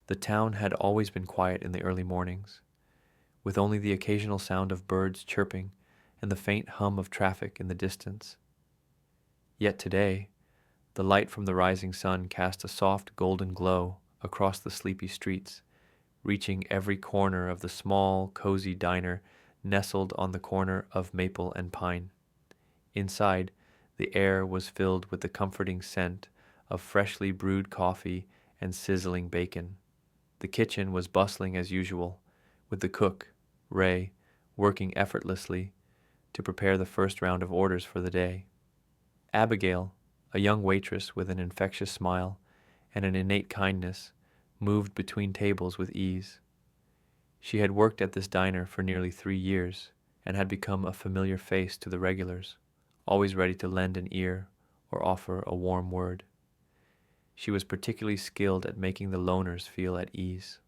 The town had always been quiet in the early mornings, with only the occasional sound of birds chirping and the faint hum of traffic in the distance. Yet today, the light from the rising sun cast a soft golden glow across the sleepy streets, reaching every corner of the small, cozy diner nestled on the corner of Maple and Pine. Inside, the air was filled with the comforting scent of freshly brewed coffee and sizzling bacon. The kitchen was bustling as usual, with the cook, Ray, working effortlessly to prepare the first round of orders for the day. Abigail, a young waitress with an infectious smile and an innate kindness, moved between tables with ease. She had worked at this diner for nearly 3 years and had become a familiar face to the regulars, always ready to lend an ear or offer a warm word. She was particularly skilled at making the loners feel at ease,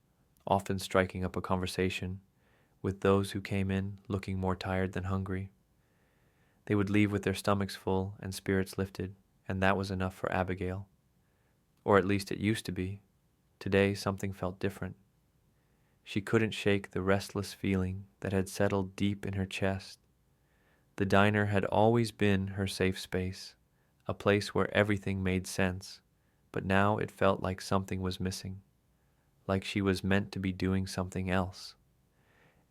often striking up a conversation with those who came in looking more tired than hungry. They would leave with their stomachs full and spirits lifted, and that was enough for Abigail. Or at least it used to be. Today something felt different. She couldn't shake the restless feeling that had settled deep in her chest. The diner had always been her safe space, a place where everything made sense, but now it felt like something was missing, like she was meant to be doing something else.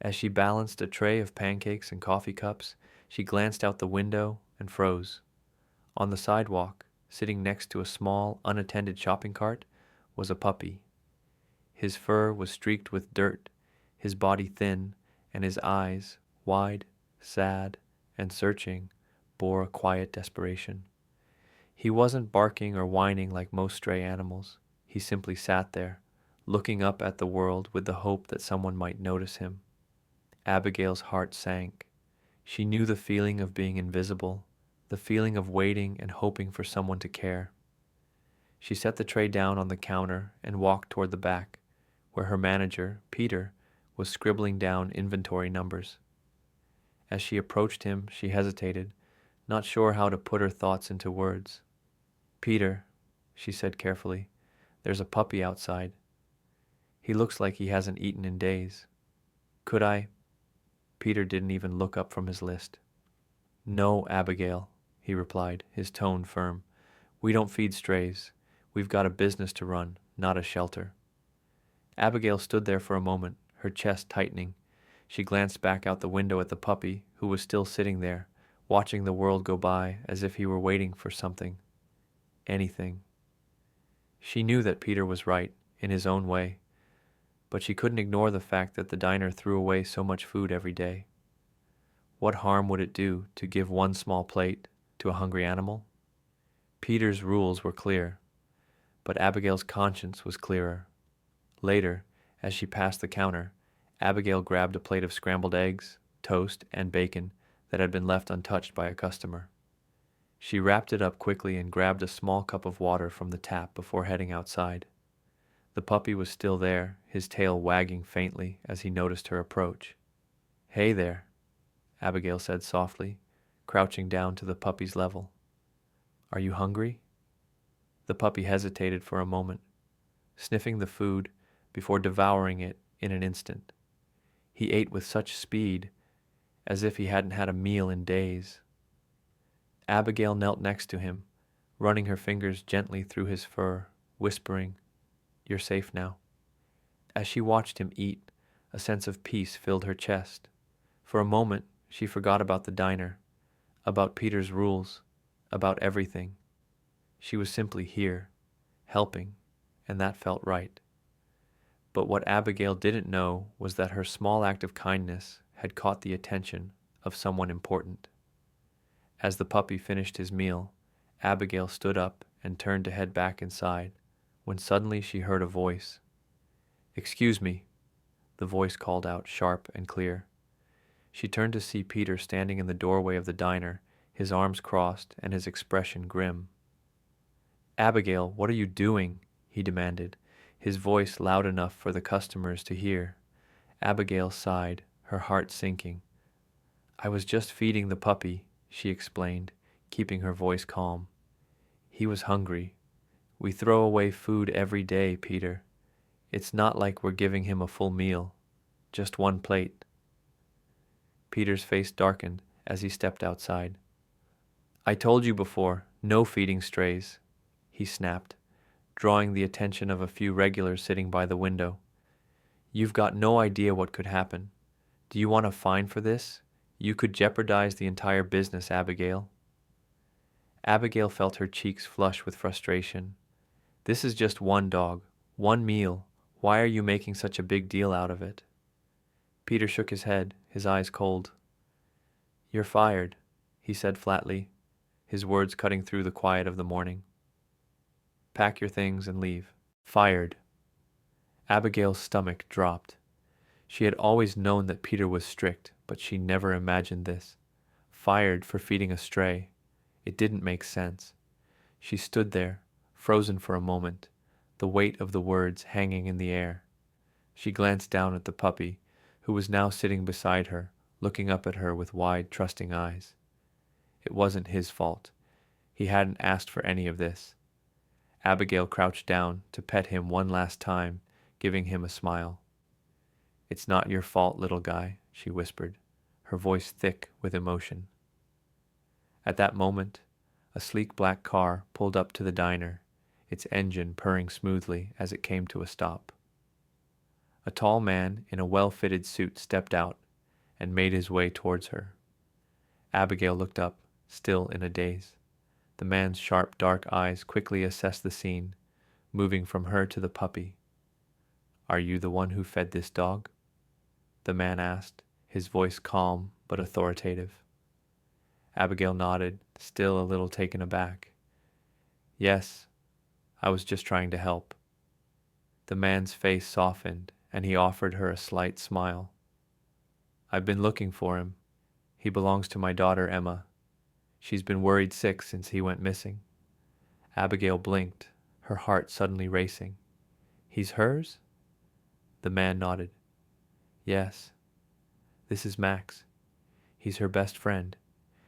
As she balanced a tray of pancakes and coffee cups, she glanced out the window and froze. On the sidewalk, sitting next to a small, unattended shopping cart, was a puppy. His fur was streaked with dirt, his body thin, and his eyes, wide, sad, and searching, bore a quiet desperation. He wasn't barking or whining like most stray animals. He simply sat there, looking up at the world with the hope that someone might notice him. Abigail's heart sank. She knew the feeling of being invisible, the feeling of waiting and hoping for someone to care. She set the tray down on the counter and walked toward the back, where her manager, Peter, was scribbling down inventory numbers. As she approached him, she hesitated, not sure how to put her thoughts into words. "Peter," she said carefully, "there's a puppy outside. He looks like he hasn't eaten in days. Could I—" Peter didn't even look up from his list. "No, Abigail," he replied, his tone firm. "We don't feed strays. We've got a business to run, not a shelter." Abigail stood there for a moment, her chest tightening. She glanced back out the window at the puppy, who was still sitting there, watching the world go by as if he were waiting for something. Anything. She knew that Peter was right, in his own way, but she couldn't ignore the fact that the diner threw away so much food every day. What harm would it do to give one small plate to a hungry animal? Peter's rules were clear, but Abigail's conscience was clearer. Later, as she passed the counter, Abigail grabbed a plate of scrambled eggs, toast, and bacon that had been left untouched by a customer. She wrapped it up quickly and grabbed a small cup of water from the tap before heading outside. The puppy was still there, his tail wagging faintly as he noticed her approach. "Hey there," Abigail said softly, crouching down to the puppy's level. "Are you hungry?" The puppy hesitated for a moment, sniffing the food before devouring it in an instant. He ate with such speed, as if he hadn't had a meal in days. Abigail knelt next to him, running her fingers gently through his fur, whispering, "You're safe now." As she watched him eat, a sense of peace filled her chest. For a moment, she forgot about the diner, about Peter's rules, about everything. She was simply here, helping, and that felt right. But what Abigail didn't know was that her small act of kindness had caught the attention of someone important. As the puppy finished his meal, Abigail stood up and turned to head back inside, when suddenly she heard a voice. "Excuse me," the voice called out, sharp and clear. She turned to see Peter standing in the doorway of the diner, his arms crossed and his expression grim. "Abigail, what are you doing?" he demanded, his voice loud enough for the customers to hear. Abigail sighed, her heart sinking. "I was just feeding the puppy," she explained, keeping her voice calm. "He was hungry. We throw away food every day, Peter. It's not like we're giving him a full meal, just one plate. Peter's face darkened as he stepped outside. I told you before, no feeding strays, he snapped, drawing the attention of a few regulars sitting by the window. You've got no idea what could happen. Do you want a fine for this? You could jeopardize the entire business, Abigail. Abigail felt her cheeks flush with frustration. This is just one dog, one meal. Why are you making such a big deal out of it? Peter shook his head, his eyes cold. You're fired, he said flatly, his words cutting through the quiet of the morning. Pack your things and leave. Fired. Abigail's stomach dropped. She had always known that Peter was strict, but she never imagined this. Fired for feeding a stray. It didn't make sense. She stood there, frozen for a moment, the weight of the words hanging in the air. She glanced down at the puppy, who was now sitting beside her, looking up at her with wide, trusting eyes. It wasn't his fault. He hadn't asked for any of this. Abigail crouched down to pet him one last time, giving him a smile. It's not your fault, little guy, she whispered, her voice thick with emotion. At that moment, a sleek black car pulled up to the diner, its engine purring smoothly as it came to a stop. A tall man in a well-fitted suit stepped out and made his way towards her. Abigail looked up, still in a daze. The man's sharp, dark eyes quickly assessed the scene, moving from her to the puppy. Are you the one who fed this dog? The man asked, his voice calm but authoritative. Abigail nodded, still a little taken aback. Yes, I was just trying to help. The man's face softened, and he offered her a slight smile. I've been looking for him. He belongs to my daughter, Emma. She's been worried sick since he went missing. Abigail blinked, her heart suddenly racing. He's hers? The man nodded. Yes. This is Max. He's her best friend.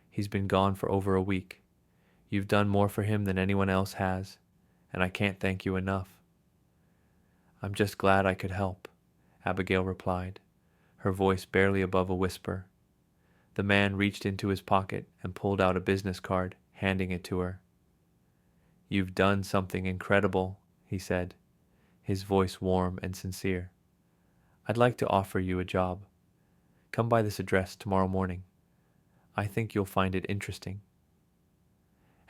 He's been gone for over a week. You've done more for him than anyone else has, and I can't thank you enough. I'm just glad I could help, Abigail replied, her voice barely above a whisper. The man reached into his pocket and pulled out a business card, handing it to her. You've done something incredible, he said, his voice warm and sincere. I'd like to offer you a job. Come by this address tomorrow morning. I think you'll find it interesting.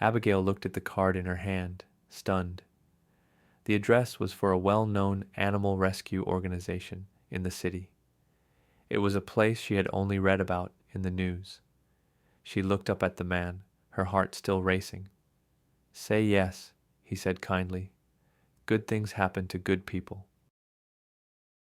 Abigail looked at the card in her hand, stunned. The address was for a well-known animal rescue organization in the city. It was a place she had only read about in the news. She looked up at the man, her heart still racing. Say yes, he said kindly. Good things happen to good people.